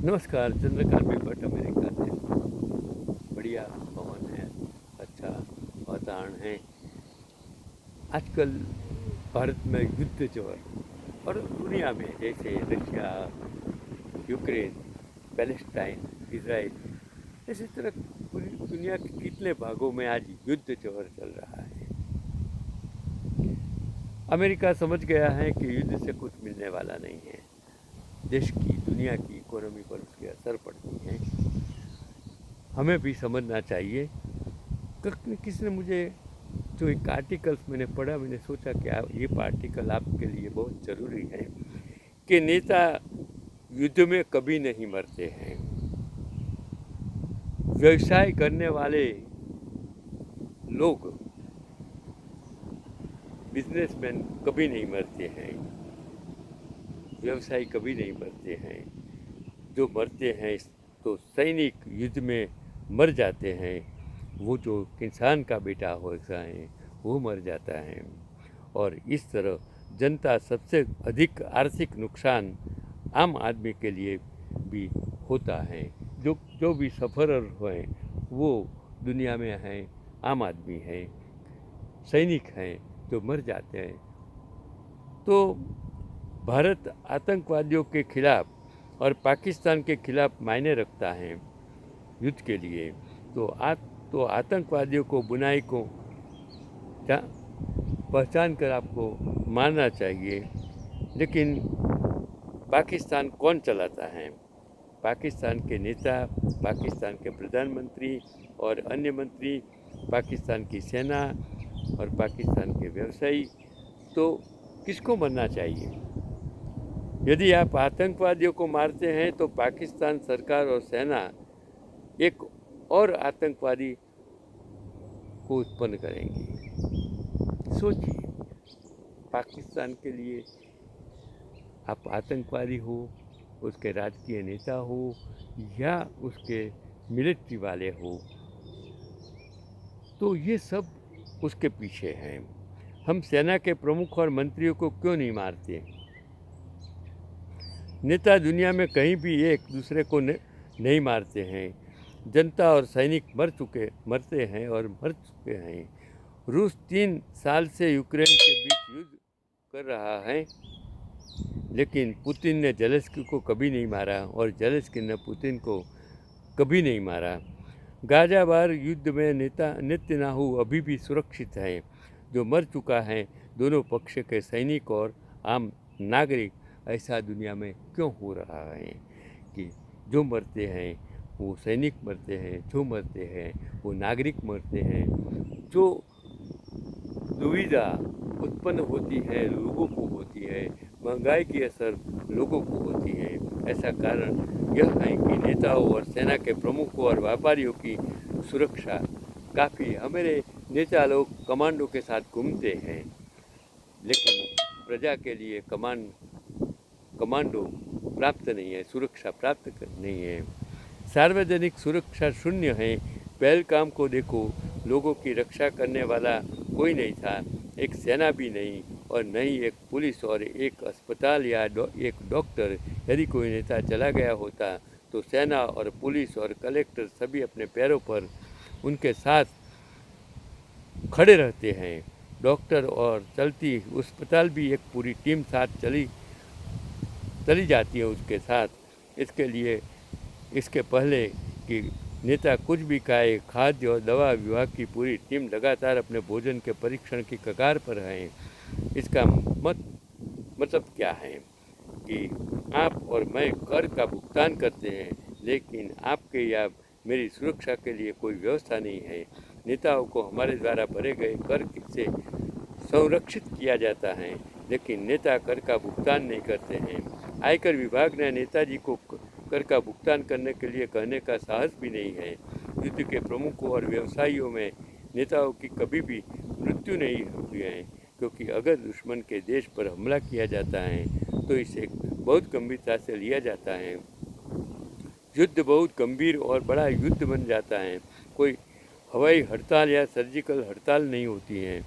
नमस्कार। चंद्रकांत भट्ट अमेरिका से। बढ़िया पवन है, अच्छा वातावरण है। आजकल भारत में युद्ध जो है और दुनिया में जैसे रशिया, यूक्रेन, पैलेस्टाइन, इजराइल, इसी तरह पूरी दुनिया के कितने भागों में आज युद्ध जौहर चल रहा है। अमेरिका समझ गया है कि युद्ध से कुछ मिलने वाला नहीं है। देश की, दुनिया की इकोनॉमी पर उसके असर पड़ती है। हमें भी समझना चाहिए। किसी ने मुझे जो एक आर्टिकल्स मैंने पढ़ा, मैंने सोचा कि ये आर्टिकल आपके लिए बहुत ज़रूरी है कि नेता युद्ध में कभी नहीं मरते हैं। व्यवसाय करने वाले लोग, बिजनेसमैन कभी नहीं मरते हैं। व्यवसायी कभी नहीं मरते हैं। जो मरते हैं तो सैनिक युद्ध में मर जाते हैं। वो जो किसान का बेटा होता है वो मर जाता है। और इस तरह जनता सबसे अधिक आर्थिक नुकसान आम आदमी के लिए भी होता है। जो जो भी सफ़रर हुए वो दुनिया में हैं, आम आदमी हैं, सैनिक हैं जो मर जाते हैं। तो भारत आतंकवादियों के खिलाफ और पाकिस्तान के खिलाफ मायने रखता है युद्ध के लिए। तो आतंकवादियों को, बुनाई को पहचान कर आपको मानना चाहिए। लेकिन पाकिस्तान कौन चलाता है? पाकिस्तान के नेता, पाकिस्तान के प्रधानमंत्री और अन्य मंत्री, पाकिस्तान की सेना और पाकिस्तान के व्यवसायी। तो किसको मरना चाहिए? यदि आप आतंकवादियों को मारते हैं तो पाकिस्तान सरकार और सेना एक और आतंकवादी को उत्पन्न करेंगी। सोचिए, पाकिस्तान के लिए आप आतंकवादी हो, उसके राजकीय नेता हो या उसके मिलिट्री वाले हो, तो ये सब उसके पीछे हैं। हम सेना के प्रमुख और मंत्रियों को क्यों नहीं मारते? नेता दुनिया में कहीं भी एक दूसरे को नहीं मारते हैं। जनता और सैनिक मरते हैं और मर चुके हैं। रूस 3 साल से यूक्रेन के बीच युद्ध कर रहा है, लेकिन पुतिन ने ज़ेलेंस्की को कभी नहीं मारा और ज़ेलेंस्की ने पुतिन को कभी नहीं मारा। गाजा बार युद्ध में नेतन्याहू अभी भी सुरक्षित है। जो मर चुका है दोनों पक्ष के सैनिक और आम नागरिक। ऐसा दुनिया में क्यों हो रहा है कि जो मरते हैं वो सैनिक मरते हैं, जो मरते हैं वो नागरिक मरते हैं। जो दुविधा उत्पन्न होती है लोगों को होती है, महंगाई की असर लोगों को होती है। ऐसा कारण यह है कि नेताओं और सेना के प्रमुखों और व्यापारियों की सुरक्षा काफ़ी, हमारे नेता लोग कमांडो के साथ घूमते हैं, लेकिन प्रजा के लिए कमांडो प्राप्त नहीं है, सुरक्षा प्राप्त नहीं है। सार्वजनिक सुरक्षा शून्य है। पहलगाम को देखो, लोगों की रक्षा करने वाला कोई नहीं था, एक सेना भी नहीं और न ही एक पुलिस और एक अस्पताल या एक डॉक्टर। यदि कोई नेता चला गया होता तो सेना और पुलिस और कलेक्टर सभी अपने पैरों पर उनके साथ खड़े रहते हैं। डॉक्टर और चलती अस्पताल भी एक पूरी टीम साथ चली जाती है उसके साथ। इसके पहले कि नेता कुछ भी खाए, खाद्य और दवा विभाग की पूरी टीम लगातार अपने भोजन के परीक्षण की कगार पर है। इसका मतलब क्या है कि आप और मैं कर का भुगतान करते हैं, लेकिन आपके या मेरी सुरक्षा के लिए कोई व्यवस्था नहीं है। नेताओं को हमारे द्वारा भरे गए कर से संरक्षित किया जाता है, लेकिन नेता कर का भुगतान नहीं करते हैं। आयकर विभाग ने नेताजी को कर का भुगतान करने के लिए कहने का साहस भी नहीं है। युद्ध के प्रमुखों और व्यवसायियों में नेताओं की कभी भी मृत्यु नहीं हुई है, क्योंकि अगर दुश्मन के देश पर हमला किया जाता है तो इसे बहुत गंभीरता से लिया जाता है। युद्ध बहुत गंभीर और बड़ा युद्ध बन जाता है। कोई हवाई हड़ताल या सर्जिकल हड़ताल नहीं होती है।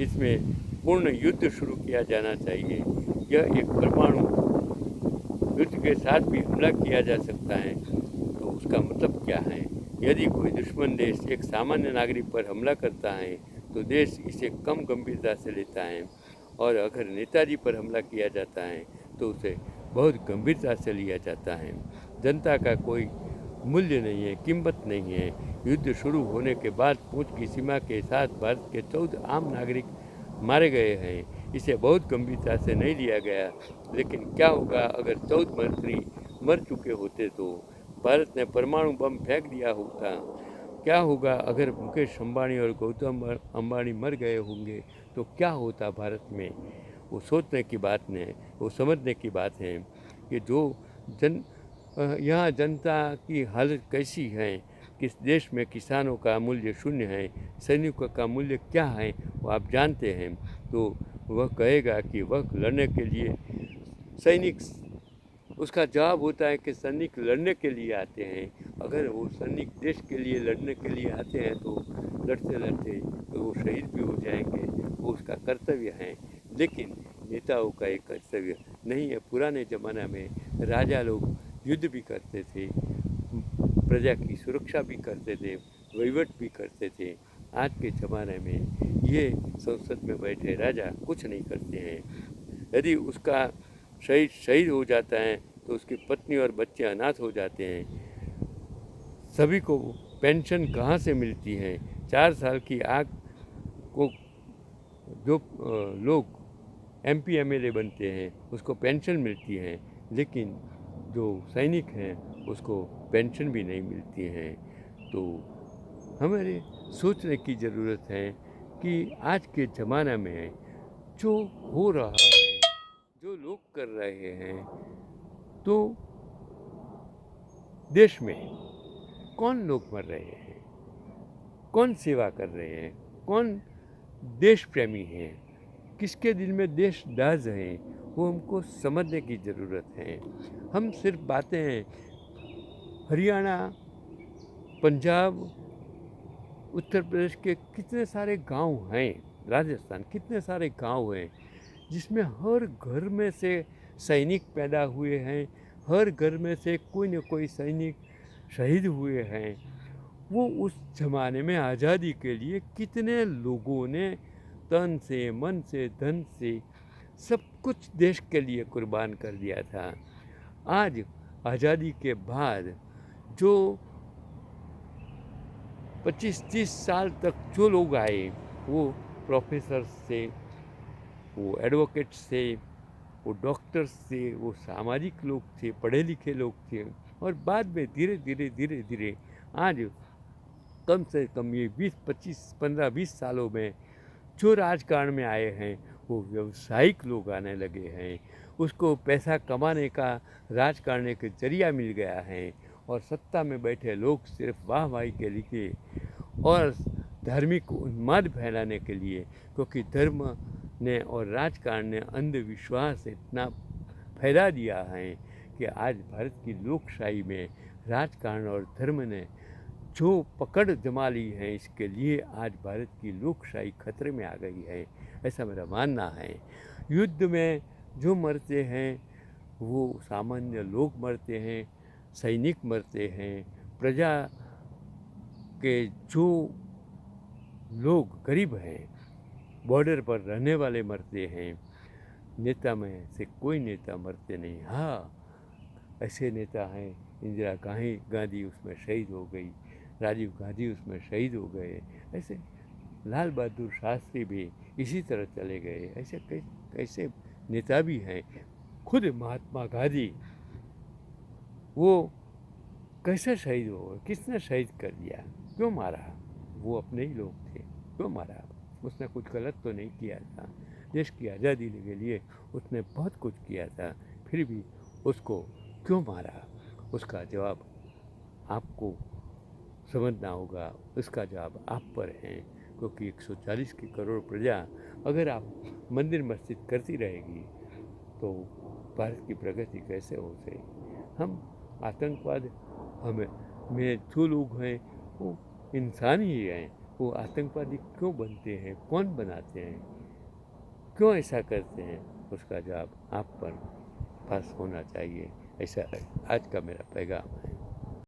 इसमें पूर्ण युद्ध शुरू किया जाना चाहिए। यह एक परमाणु युद्ध के साथ भी हमला किया जा सकता है, तो उसका मतलब क्या है? यदि कोई दुश्मन देश एक सामान्य नागरिक पर हमला करता है तो देश इसे कम गंभीरता से लेता है, और अगर नेताजी पर हमला किया जाता है तो उसे बहुत गंभीरता से लिया जाता है। जनता का कोई मूल्य नहीं है, कीमत नहीं है। युद्ध शुरू होने के बाद पूंछ की सीमा के साथ भारत के 14 आम नागरिक मारे गए हैं। इसे बहुत गंभीरता से नहीं लिया गया, लेकिन क्या होगा अगर 14 मंत्री मर चुके होते तो? भारत ने परमाणु बम फेंक दिया होता। क्या होगा अगर मुकेश अंबानी और गौतम अंबानी मर गए होंगे तो क्या होता भारत में? वो सोचने की बात नहीं, वो समझने की बात है कि जो यहाँ जनता की हालत कैसी है, किस देश में किसानों का मूल्य शून्य है, सैनिकों का मूल्य क्या है, वो आप जानते हैं। तो वह कहेगा कि वह लड़ने के लिए सैनिक, उसका जवाब होता है कि सैनिक लड़ने के लिए आते हैं। अगर वो सैनिक देश के लिए लड़ने के लिए आते हैं तो लड़ते लड़ते तो वो शहीद भी हो जाएंगे, वो उसका कर्तव्य है। लेकिन नेताओं का एक कर्तव्य नहीं है। पुराने ज़माना में राजा लोग युद्ध भी करते थे, प्रजा की सुरक्षा भी करते थे, वहीवट भी करते थे। आज के ज़माने में ये संसद में बैठे राजा कुछ नहीं करते हैं। यदि उसका शहीद हो जाता है तो उसकी पत्नी और बच्चे अनाथ हो जाते हैं। सभी को पेंशन कहाँ से मिलती है? 4 साल की आग को जो लोग MP MLA बनते हैं उसको पेंशन मिलती है, लेकिन जो सैनिक हैं उसको पेंशन भी नहीं मिलती है। तो हमारे सोचने की ज़रूरत है कि आज के ज़माना में जो हो रहा है, जो लोग कर रहे हैं, तो देश में कौन लोग मर रहे हैं, कौन सेवा कर रहे हैं, कौन देश प्रेमी हैं, किसके दिल में देश दाज है, वो हमको समझने की ज़रूरत है। हम सिर्फ बातें हैं, हरियाणा, पंजाब, उत्तर प्रदेश के कितने सारे गांव हैं, राजस्थान कितने सारे गांव हैं जिसमें हर घर में से सैनिक पैदा हुए हैं, हर घर में से कोई न कोई सैनिक शहीद हुए हैं। वो उस ज़माने में आज़ादी के लिए कितने लोगों ने तन से, मन से, धन से सब कुछ देश के लिए कुर्बान कर दिया था। आज आज़ादी के बाद जो 25-30 साल तक जो लोग आए, वो प्रोफेसर से, वो एडवोकेट्स थे, वो डॉक्टर्स थे, वो सामाजिक लोग थे, पढ़े लिखे लोग थे, और बाद में धीरे धीरे आज कम से कम ये 20-25, 15-20 सालों में जो राजकारण में आए हैं वो व्यावसायिक लोग आने लगे हैं। उसको पैसा कमाने का राजकारण एक जरिया मिल गया है, और सत्ता में बैठे लोग सिर्फ वाहवाही के लिए और धार्मिक उन्माद फैलाने के लिए, क्योंकि धर्म ने और राजकारण ने अंधविश्वास इतना फैला दिया है कि आज भारत की लोकशाही में राजकारण और धर्म ने जो पकड़ जमा ली है, इसके लिए आज भारत की लोकशाही खतरे में आ गई है, ऐसा मेरा मानना है। युद्ध में जो मरते हैं वो सामान्य लोग मरते हैं, सैनिक मरते हैं, प्रजा के जो लोग गरीब हैं, बॉर्डर पर रहने वाले मरते हैं। नेता में से कोई नेता मरते नहीं। हाँ, ऐसे नेता हैं, इंदिरा गांधी उसमें शहीद हो गई, राजीव गांधी उसमें शहीद हो गए, ऐसे लाल बहादुर शास्त्री भी इसी तरह चले गए। ऐसे कैसे नेता भी हैं। खुद महात्मा गांधी वो कैसे शहीद हो गए, किसने शहीद कर दिया, क्यों मारा? वो अपने ही लोग थे, क्यों मारा? उसने कुछ गलत तो नहीं किया था। देश की आज़ादी के लिए उसने बहुत कुछ किया था, फिर भी उसको क्यों मारा? उसका जवाब आपको समझना होगा, उसका जवाब आप पर है। क्योंकि 140 की करोड़ प्रजा अगर आप मंदिर मस्जिद करती रहेगी तो भारत की प्रगति कैसे हो सकेगी? हम आतंकवाद, हमें में जो लोग हैं वो इंसान ही हैं, वो आतंकवादी क्यों बनते हैं, कौन बनाते हैं, क्यों ऐसा करते हैं? उसका जवाब आप पर पास होना चाहिए। ऐसा आज का मेरा पैगाम है।